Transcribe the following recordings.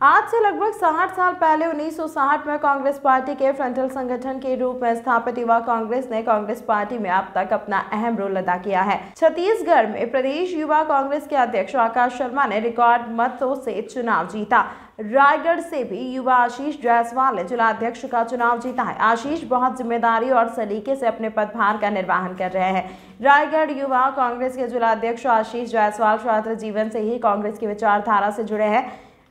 आज से लगभग 60 साल पहले 1960 में कांग्रेस पार्टी के फ्रंटल संगठन के रूप में स्थापित युवा कांग्रेस ने कांग्रेस पार्टी में अब तक अपना अहम रोल अदा किया है। छत्तीसगढ़ में प्रदेश युवा कांग्रेस के अध्यक्ष आकाश शर्मा ने रिकॉर्ड मतों से चुनाव जीता। रायगढ़ से भी युवा आशीष जायसवाल ने जिलाध्यक्ष का चुनाव जीता है। आशीष बहुत जिम्मेदारी और सलीके से अपने पदभार का निर्वहन कर रहे हैं। रायगढ़ युवा कांग्रेस के जिलाध्यक्ष आशीष जायसवाल छात्र जीवन से ही कांग्रेस की विचारधारा से जुड़े हैं।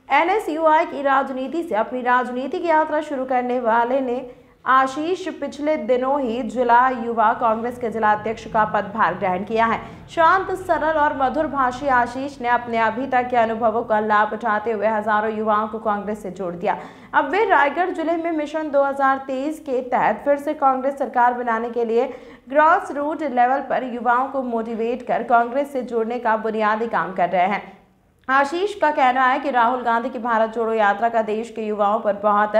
एनएसयूआई की राजनीति से अपनी राजनीतिक यात्रा शुरू करने वाले ने आशीष पिछले दिनों ही जिला युवा कांग्रेस के जिलाध्यक्ष का पदभार ग्रहण किया है। शांत, सरल और मधुर भाषी आशीष ने अपने अभी तक के अनुभवों का लाभ उठाते हुए हजारों युवाओं को कांग्रेस से जोड़ दिया। अब वे रायगढ़ जिले में मिशन 2023 के तहत फिर से कांग्रेस सरकार बनाने के लिए ग्रास रूट लेवल पर युवाओं को मोटिवेट कर कांग्रेस से जोड़ने का बुनियादी काम कर रहे हैं। आशीष का कहना है कि राहुल गांधी की भारत जोड़ो यात्रा का देश के युवाओं पर बहुत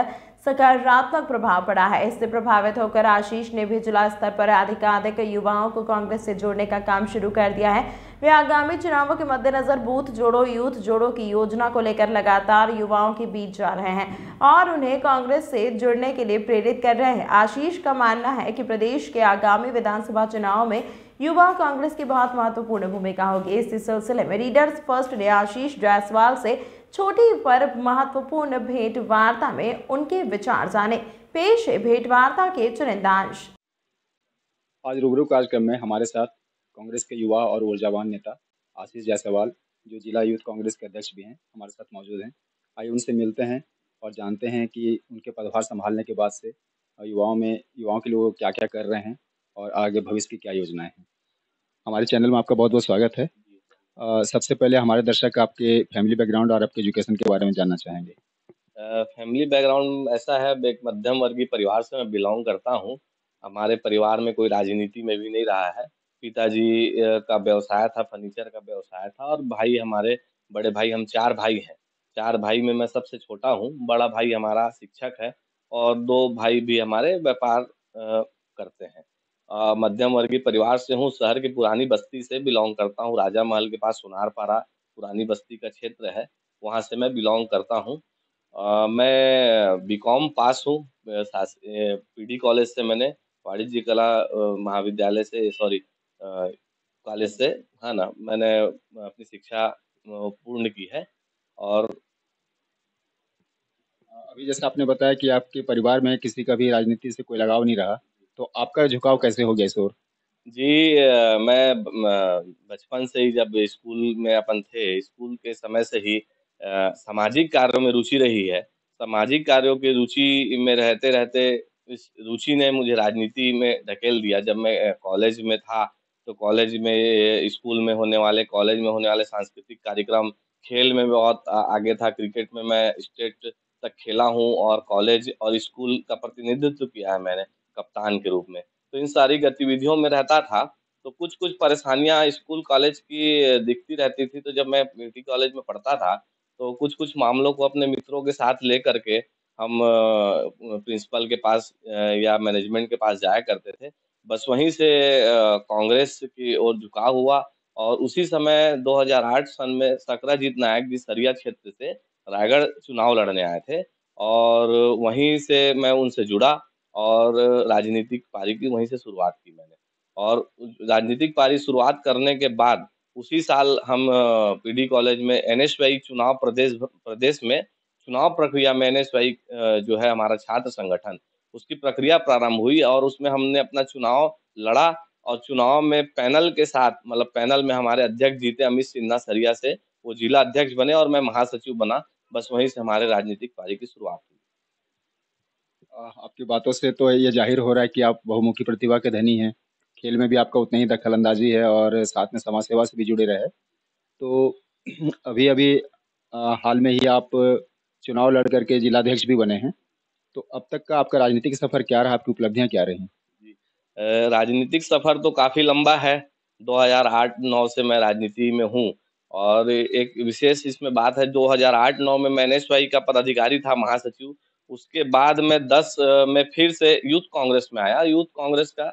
सकारात्मक प्रभाव पड़ा है। इससे प्रभावित होकर आशीष ने भी जिला स्तर पर अधिकाधिक युवाओं को कांग्रेस से जोड़ने का काम शुरू कर दिया है। वे आगामी चुनावों के मद्देनजर बूथ जोड़ो, यूथ जोड़ो की योजना को लेकर लगातार युवाओं के बीच जा रहे हैं और उन्हें कांग्रेस से जुड़ने के लिए प्रेरित कर रहे हैं। आशीष का मानना है कि प्रदेश के आगामी विधानसभा चुनाव में युवा कांग्रेस की बहुत महत्वपूर्ण भूमिका होगी। इस सिलसिले में रीडर्स फर्स्ट ने आशीष जायसवाल से छोटी पर महत्वपूर्ण भेंट वार्ता में उनके विचार जाने। पेश है भेंट वार्ता के चुनिंदांश। आज रूबरू कार्यक्रम में हमारे साथ कांग्रेस के युवा और ऊर्जावान नेता आशीष जायसवाल, जो जिला यूथ कांग्रेस के अध्यक्ष भी हैं, हमारे साथ मौजूद हैं। आइए उनसे मिलते हैं और जानते हैं कि उनके पदभार संभालने के बाद से युवाओं के लिए वो क्या क्या कर रहे हैं और आगे भविष्य की क्या योजनाएं हैं। हमारे चैनल में आपका बहुत बहुत स्वागत है। सबसे पहले हमारे दर्शक आपके फैमिली बैकग्राउंड और आपके एजुकेशन के बारे में जानना चाहेंगे। फैमिली बैकग्राउंड ऐसा है, एक मध्यम वर्गीय परिवार से मैं बिलोंग करता हूँ। हमारे परिवार में कोई राजनीति में भी नहीं रहा है। पिताजी का व्यवसाय था, फर्नीचर का व्यवसाय था, और भाई हमारे बड़े भाई, हम 4 भाई हैं। 4 भाई में मैं सबसे छोटा हूँ। बड़ा भाई हमारा शिक्षक है और 2 भाई भी हमारे व्यापार करते हैं। मध्यम वर्गीय परिवार से हूँ। शहर की पुरानी बस्ती से बिलोंग करता हूँ। राजा महल के पास सोनारपाड़ा पुरानी बस्ती का क्षेत्र है, वहाँ से मैं बिलोंग करता हूँ। मैं बीकॉम पास हूँ। पीडी कॉलेज से मैंने वाणिज्य कला महाविद्यालय से कॉलेज से, है ना, मैंने अपनी शिक्षा पूर्ण की है। और अभी जैसे आपने बताया कि आपके परिवार में किसी का भी राजनीति से कोई लगाव नहीं रहा, तो आपका झुकाव कैसे हो गया इस ओर? जी, मैं बचपन से ही, जब स्कूल में अपन थे, स्कूल के समय से ही सामाजिक कार्यों में रुचि रही है। सामाजिक कार्यों की रुचि में रहते-रहते इस रुचि ने मुझे राजनीति में धकेल दिया। जब मैं कॉलेज में था, तो कॉलेज में कॉलेज में होने वाले सांस्कृतिक कार्यक्रम, खेल में बहुत आगे था। क्रिकेट में मैं स्टेट तक खेला हूँ और कॉलेज और स्कूल का प्रतिनिधित्व किया है मैंने कप्तान के रूप में। तो इन सारी गतिविधियों में रहता था, तो कुछ-कुछ परेशानियाँ स्कूल कॉलेज की दिखती रहती थी। तो जब मैं पीटी कॉलेज में पढ़ता था, तो कुछ-कुछ मामलों को अपने मित्रों के साथ लेकर के हम प्रिंसिपल के पास या मैनेजमेंट के पास जाया करते थे। बस वहीं से कांग्रेस की ओर झुकाव हुआ और उसी समय 2008 सन में सकराजीत नायक जी सरिया क्षेत्र से रायगढ़ चुनाव लड़ने आए थे और वहीं से मैं उनसे जुड़ा और राजनीतिक पारी की वहीं से शुरुआत की मैंने। और राजनीतिक पारी शुरुआत करने के बाद उसी साल हम पीडी कॉलेज में एनएसयूआई चुनाव प्रदेश में चुनाव प्रक्रिया में एनएसयूआई जो है हमारा छात्र संगठन, उसकी प्रक्रिया प्रारंभ हुई और उसमें हमने अपना चुनाव लड़ा और चुनाव में पैनल के साथ, मतलब पैनल में हमारे अध्यक्ष जीते अमित सिन्हा सरिया से, वो जिला अध्यक्ष बने और मैं महासचिव बना। बस वहीं से हमारे राजनीतिक पारी की शुरुआत हुई। आपकी बातों से तो ये जाहिर हो रहा है कि आप बहुमुखी प्रतिभा के धनी हैं। खेल में भी आपका उतना ही दखल-अंदाज़ी है और साथ में समाज सेवा से भी जुड़े रहे। तो अभी-अभी हाल में ही आप चुनाव लड़ कर के जिलाध्यक्ष भी बने हैं। तो अब तक का आपका राजनीतिक सफ़र क्या रहा? आपकी उपलब्धियाँ क्या रही? राजनीतिक सफ़र तो काफ़ी लंबा है। 2008-9 से मैं राजनीति में हूँ और एक विशेष इसमें बात है, 2008-9 में मैं एनएसयूआई का पदाधिकारी था, महासचिव। उसके बाद मैं 10 में फिर से यूथ कांग्रेस में आया। यूथ कांग्रेस का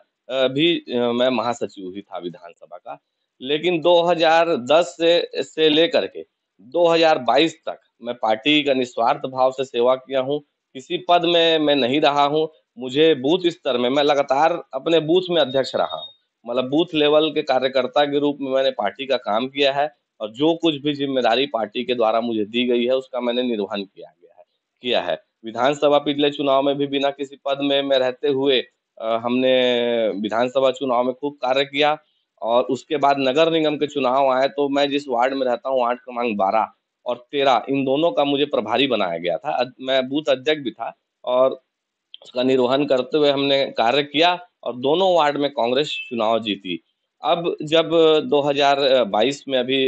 मैं महासचिव ही था विधानसभा का। लेकिन 2010 से लेकर के 2022 तक मैं पार्टी का निस्वार्थ भाव से सेवा किया हूँ। किसी पद में मैं नहीं रहा हूँ। मुझे बूथ स्तर में मैं लगातार अपने बूथ में अध्यक्ष रहा हूँ। मतलब बूथ लेवल के कार्यकर्ता के रूप में मैंने पार्टी का काम किया है और जो कुछ भी ज़िम्मेदारी पार्टी के द्वारा मुझे दी गई है, उसका मैंने निर्वहन किया है। विधानसभा पिछले चुनाव में भी बिना किसी पद में मैं रहते हुए हमने विधानसभा चुनाव में खूब कार्य किया और उसके बाद नगर निगम के चुनाव आए तो मैं जिस वार्ड में रहता हूँ, वार्ड क्रमांक 12 और 13 इन दोनों का मुझे प्रभारी बनाया गया था। मैं बूथ अध्यक्ष भी था और उसका निर्वहन करते हुए हमने कार्य किया और दोनों वार्ड में कांग्रेस चुनाव जीती। अब जब 2022 में अभी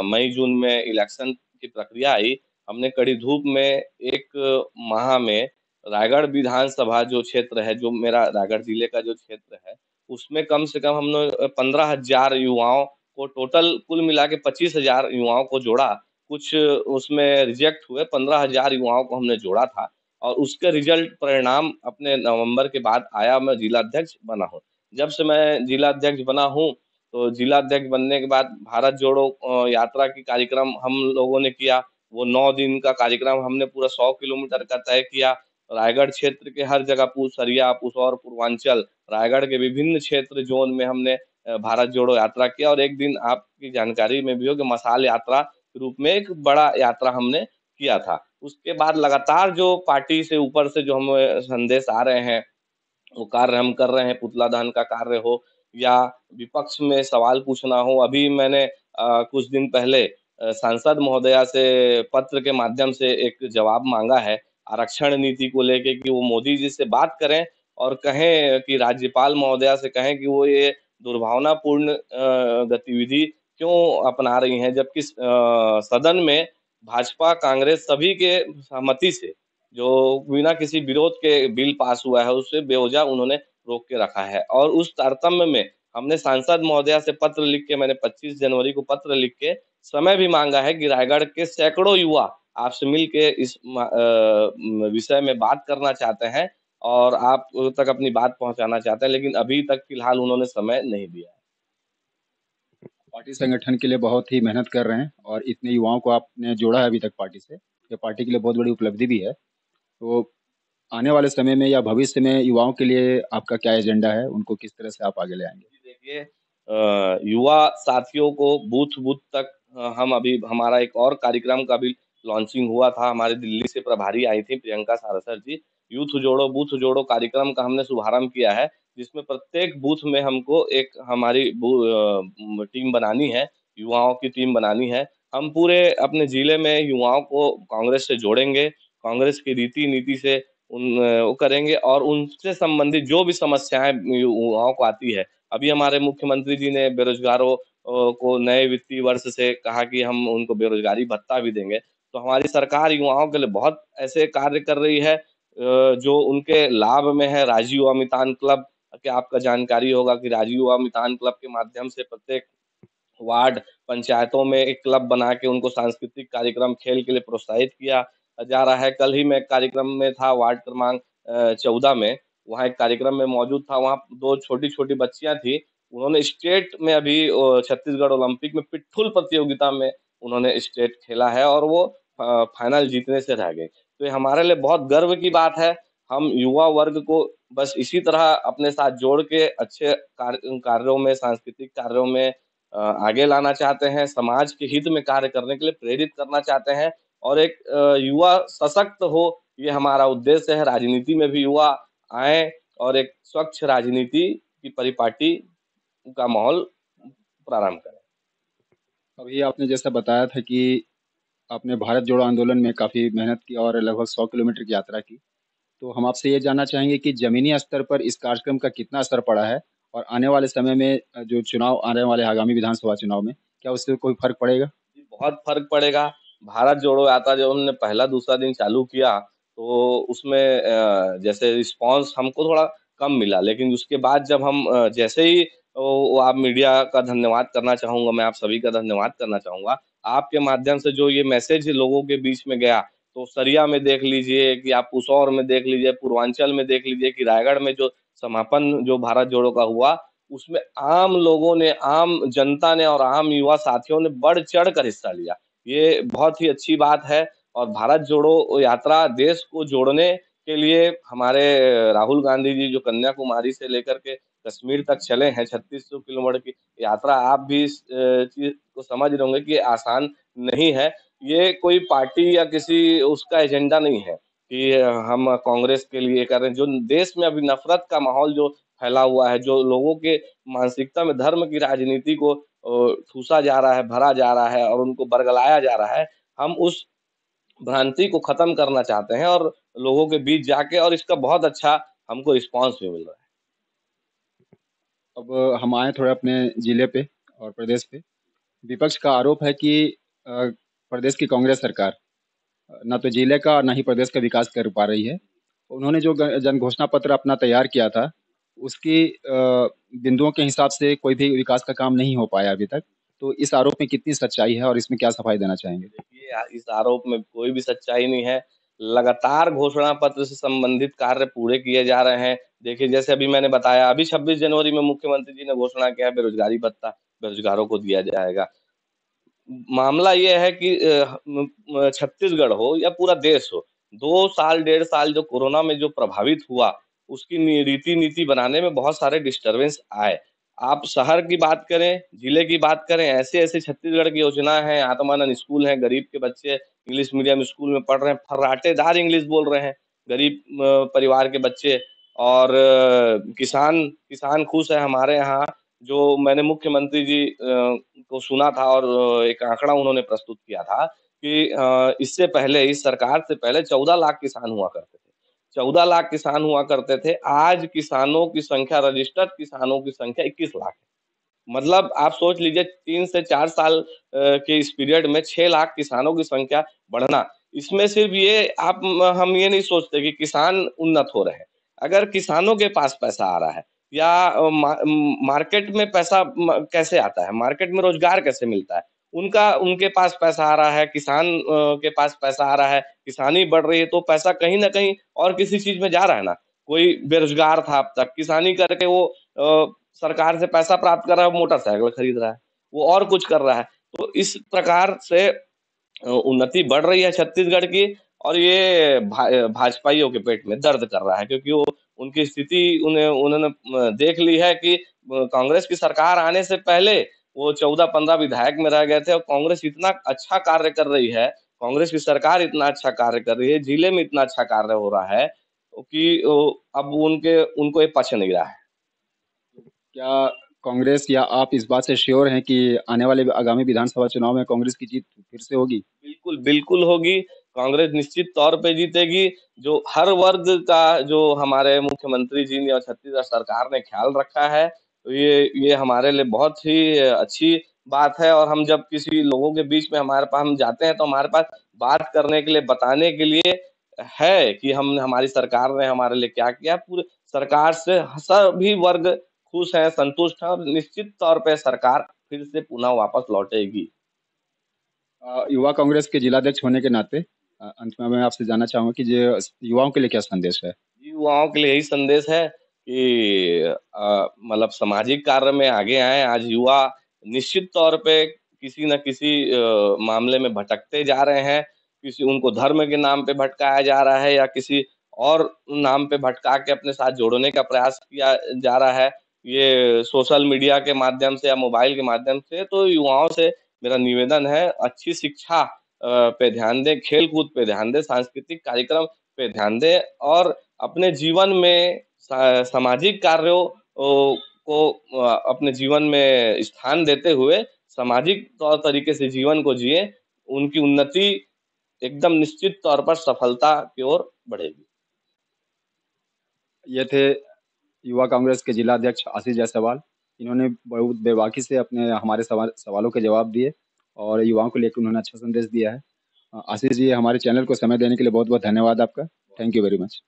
मई-जून में इलेक्शन की प्रक्रिया आई, हमने कड़ी धूप में 1 माह में रायगढ़ विधानसभा जो क्षेत्र है, जो मेरा रायगढ़ जिले का जो क्षेत्र है, उसमें कम से कम हमने 15,000 युवाओं को टोटल कुल मिला के 25,000 युवाओं को जोड़ा। कुछ उसमें रिजेक्ट हुए, 15,000 युवाओं को हमने जोड़ा था और उसके रिजल्ट परिणाम अपने नवंबर के बाद आया, मैं जिलाध्यक्ष बना हूँ। जब से मैं जिलाध्यक्ष बना हूँ, तो जिलाध्यक्ष बनने के बाद भारत जोड़ो यात्रा की कार्यक्रम हम लोगों ने किया। वो 9 दिन का कार्यक्रम हमने पूरा 100 किलोमीटर का तय किया। रायगढ़ क्षेत्र के हर जगह सरिया, पुसौर, पूर्वांचल, रायगढ़ के विभिन्न क्षेत्र ज़ोन में हमने भारत जोड़ो यात्रा किया और एक दिन आपकी जानकारी में भी हो कि मशाल यात्रा के रूप में एक बड़ा यात्रा हमने किया था। उसके बाद लगातार जो पार्टी से ऊपर से जो हमें संदेश आ रहे हैं, वो कार्य हम कर रहे हैं, पुतला दहन का कार्य हो या विपक्ष में सवाल पूछना हो। अभी मैंने कुछ दिन पहले सांसद महोदया से पत्र के माध्यम से एक जवाब माँगा है, आरक्षण नीति को लेके कि वो मोदी जी से बात करें और कहें कि राज्यपाल महोदया से कहें कि वो ये दुर्भावनापूर्ण गतिविधि क्यों अपना रही हैं, जबकि सदन में भाजपा, कांग्रेस सभी के सहमति से जो बिना किसी विरोध के बिल पास हुआ है, उसे बेवजह उन्होंने रोक के रखा है और उस तारतम्य में हमने सांसद महोदया से पत्र लिख के मैंने 25 जनवरी को पत्र लिख के समय भी माँगा है कि रायगढ़ के सैकड़ों युवा आपसे मिल के इस विषय में बात करना चाहते हैं और आप तक अपनी बात पहुँचाना चाहते हैं, लेकिन अभी तक फिलहाल उन्होंने समय नहीं दिया है। पार्टी संगठन के लिए बहुत ही मेहनत कर रहे हैं और इतने युवाओं को आपने जोड़ा है अभी तक पार्टी से, ये पार्टी के लिए बहुत बड़ी उपलब्धि भी है। तो आने वाले समय में या भविष्य में युवाओं के लिए आपका क्या एजेंडा है? उनको किस तरह से आप आगे ले आएँगे? देखिए युवा साथियों को बूथ-बूथ तक हम अभी हमारा एक और कार्यक्रम का भी लॉन्चिंग हुआ था। हमारे दिल्ली से प्रभारी आई थी प्रियंका सारसर जी। यूथ जोड़ो, बूथ जोड़ो कार्यक्रम का हमने शुभारंभ किया है, जिसमें प्रत्येक बूथ में हमको एक हमारी टीम बनानी है, युवाओं की टीम बनानी है। हम पूरे अपने जिले में युवाओं को कांग्रेस से जोड़ेंगे, कांग्रेस की रीति-नीति से वो करेंगे और उनसे संबंधित जो भी समस्याएँ युवाओं को आती है, अभी हमारे मुख्यमंत्री जी ने बेरोजगारों को नए वित्तीय वर्ष से कहा कि हम उनको बेरोजगारी भत्ता भी देंगे। तो हमारी सरकार युवाओं के लिए बहुत ऐसे कार्य कर रही है जो उनके लाभ में है। राजीव युवा मितान क्लब की आपका जानकारी होगा कि राजीव युवा मितान क्लब के माध्यम से प्रत्येक वार्ड पंचायतों में एक क्लब बना के उनको सांस्कृतिक कार्यक्रम, खेल के लिए प्रोत्साहित किया जा रहा है। कल ही मैं एक कार्यक्रम में था वार्ड क्रमांक 14 में, वहाँ एक कार्यक्रम में मौजूद था, वहाँ 2 छोटी-छोटी बच्चियाँ थी, उन्होंने स्टेट में अभी छत्तीसगढ़ ओलंपिक में पिट्ठुल प्रतियोगिता में उन्होंने स्टेट खेला है और वो फाइनल जीतने से रह गई। तो ये हमारे लिए बहुत गर्व की बात है, हम युवा वर्ग को बस इसी तरह अपने साथ जोड़ के अच्छे कार्यों में, सांस्कृतिक कार्यों में आगे लाना चाहते हैं, समाज के हित में कार्य करने के लिए प्रेरित करना चाहते हैं और एक युवा सशक्त हो, ये हमारा उद्देश्य है। राजनीति में भी युवा आएँ और एक स्वच्छ राजनीति की परिपाटी का माहौल प्रारंभ करें। अभी आपने जैसा बताया था कि आपने भारत जोड़ो आंदोलन में काफ़ी मेहनत की और लगभग 100 किलोमीटर की यात्रा की। तो हम आपसे ये जानना चाहेंगे कि ज़मीनी स्तर पर इस कार्यक्रम का कितना असर पड़ा है? और आने वाले समय में जो चुनाव आने वाले आगामी विधानसभा चुनाव में, क्या उससे कोई फ़र्क पड़ेगा? जी, बहुत फ़र्क पड़ेगा। भारत जोड़ो यात्रा जब हमने पहला दूसरा दिन चालू किया, तो उसमें जैसे रिस्पॉन्स हमको थोड़ा कम मिला, लेकिन उसके बाद जब हम जैसे ही वो आप मीडिया का धन्यवाद करना चाहूँगा, मैं आप सभी का धन्यवाद करना चाहूँगा। आपके माध्यम से जो ये मैसेज लोगों के बीच में गया, तो सरिया में देख लीजिए कि आप पुसौर में देख लीजिए, पूर्वांचल में देख लीजिए कि रायगढ़ में जो समापन जो भारत जोड़ो का हुआ, उसमें आम लोगों ने, आम जनता ने और आम युवा साथियों ने बढ़-चढ़ कर हिस्सा लिया। ये बहुत ही अच्छी बात है और भारत जोड़ो यात्रा देश को जोड़ने के लिए हमारे राहुल गांधी जी जो कन्याकुमारी से लेकर के कश्मीर तक चले हैं 3600 किलोमीटर की यात्रा, आप भी इस चीज़ को समझ रहे होंगे कि आसान नहीं है। ये कोई पार्टी या किसी उसका एजेंडा नहीं है कि हम कांग्रेस के लिए कर रहे हैं। जो देश में अभी नफ़रत का माहौल जो फैला हुआ है, जो लोगों के मानसिकता में धर्म की राजनीति को ठूँसा जा रहा है, भरा जा रहा है और उनको बरगलाया जा रहा है, हम उस भ्रांति को खत्म करना चाहते हैं और लोगों के बीच जाके और इसका बहुत अच्छा हमको रिस्पॉन्स भी मिल रहा है। अब हम आए थोड़ा अपने जिले पे और प्रदेश पे। विपक्ष का आरोप है कि प्रदेश की कांग्रेस सरकार ना तो जिले का ना ही प्रदेश का विकास कर पा रही है। उन्होंने जो जन घोषणा पत्र अपना तैयार किया था, उसकी बिंदुओं के हिसाब से कोई भी विकास का काम नहीं हो पाया अभी तक। तो इस आरोप में कितनी सच्चाई है और इसमें क्या सफाई देना चाहेंगे? देखिए, इस आरोप में कोई भी सच्चाई नहीं है। लगातार घोषणा पत्र से संबंधित कार्य पूरे किए जा रहे हैं। देखिए, जैसे अभी मैंने बताया, अभी 26 जनवरी में मुख्यमंत्री जी ने घोषणा किया है बेरोज़गारी भत्ता बेरोज़गारों को दिया जाएगा। मामला ये है कि छत्तीसगढ़ हो या पूरा देश हो, 2 साल, 1.5 साल जो कोरोना में जो प्रभावित हुआ, उसकी रीति-नीति बनाने में बहुत सारे डिस्टर्बेंस आए। आप शहर की बात करें, जिले की बात करें, ऐसे-ऐसे छत्तीसगढ़ की योजना है, आत्मानंद स्कूल है, गरीब के बच्चे इंग्लिश मीडियम स्कूल में पढ़ रहे हैं, फर्राटेदार इंग्लिश बोल रहे हैं, गरीब परिवार के बच्चे और किसान किसान खुश है हमारे यहाँ। जो मैंने मुख्यमंत्री जी को सुना था और एक आंकड़ा उन्होंने प्रस्तुत किया था कि इससे पहले इस सरकार से पहले 14 लाख किसान हुआ करते थे। 14 लाख किसान हुआ करते थे, आज किसानों की संख्या रजिस्टर्ड किसानों की संख्या 21 लाख है। मतलब आप सोच लीजिए 3 से 4 साल के इस पीरियड में 6 लाख किसानों की संख्या बढ़ना। इसमें सिर्फ़ ये हम ये नहीं सोचते कि किसान उन्नत हो रहे हैं। अगर किसानों के पास पैसा आ रहा है या मार्केट में पैसा कैसे आता है, मार्केट में रोज़गार कैसे मिलता है? उनके पास पैसा आ रहा है, किसान के पास पैसा आ रहा है, किसानी बढ़ रही है तो पैसा कहीं न कहीं और किसी चीज़ में जा रहा है ना। कोई बेरोज़गार था अब तक, किसानी करके वो सरकार से पैसा प्राप्त कर रहा है, वो मोटरसाइकिल खरीद रहा है, वो और कुछ कर रहा है। तो इस प्रकार से उन्नति बढ़ रही है छत्तीसगढ़ की और ये भाजपाइयों के पेट में दर्द कर रहा है क्योंकि वो उनकी स्थिति उन्होंने देख ली है कि कांग्रेस की सरकार आने से पहले वो 14-15 विधायक में रह गए थे और कांग्रेस इतना अच्छा कार्य कर रही है, कांग्रेस की सरकार इतना अच्छा कार्य कर रही है, जिले में इतना अच्छा कार्य हो रहा है कि अब उनको ये पच नहीं रहा है। क्या कांग्रेस या आप इस बात से श्योर हैं कि आने वाले आगामी विधानसभा चुनाव में कांग्रेस की जीत फिर से होगी? बिल्कुल, बिल्कुल होगी। कांग्रेस निश्चित तौर पे जीतेगी। जो हर वर्ग का जो हमारे मुख्यमंत्री जी ने और छत्तीसगढ़ सरकार ने ख़्याल रखा है, तो ये हमारे लिए बहुत ही अच्छी बात है और हम जब किसी लोगों के बीच में हम जाते हैं, तो हमारे पास बात करने के लिए, बताने के लिए है कि हमारी सरकार ने हमारे लिए क्या किया। पूरे सरकार से सभी वर्ग खुश हैं, संतुष्ट हैं और निश्चित तौर पे सरकार फिर से पुनः वापस लौटेगी। युवा कांग्रेस के जिलाध्यक्ष होने के नाते अंत में मैं आपसे जानना चाहूँगा कि जो युवाओं के लिए क्या संदेश है? युवाओं के लिए यही संदेश है कि मतलब सामाजिक कार्य में आगे आएँ। आज युवा निश्चित तौर पे किसी न किसी मामले में भटकते जा रहे हैं। किसी उनको धर्म के नाम पे भटकाया जा रहा है या किसी और नाम पे भटका के अपने साथ जोड़ने का प्रयास किया जा रहा है। ये सोशल मीडिया के माध्यम से या मोबाइल के माध्यम से। तो युवाओं से मेरा निवेदन है अच्छी शिक्षा पे ध्यान दें, खेल-कूद पे ध्यान दें, सांस्कृतिक कार्यक्रम पे ध्यान दें और अपने जीवन में सामाजिक कार्यों को अपने जीवन में स्थान देते हुए सामाजिक तौर तरीके से जीवन को जिएँ, उनकी उन्नति एकदम निश्चित तौर पर सफलता की ओर बढ़ेगी। ये थे युवा कांग्रेस के जिलाध्यक्ष आशीष जायसवाल। इन्होंने बहुत बेबाकी से अपने हमारे सवालों के जवाब दिए और युवाओं को लेकर उन्होंने अच्छा संदेश दिया है। आशीष जी, हमारे चैनल को समय देने के लिए बहुत-बहुत धन्यवाद आपका। Thank you very much.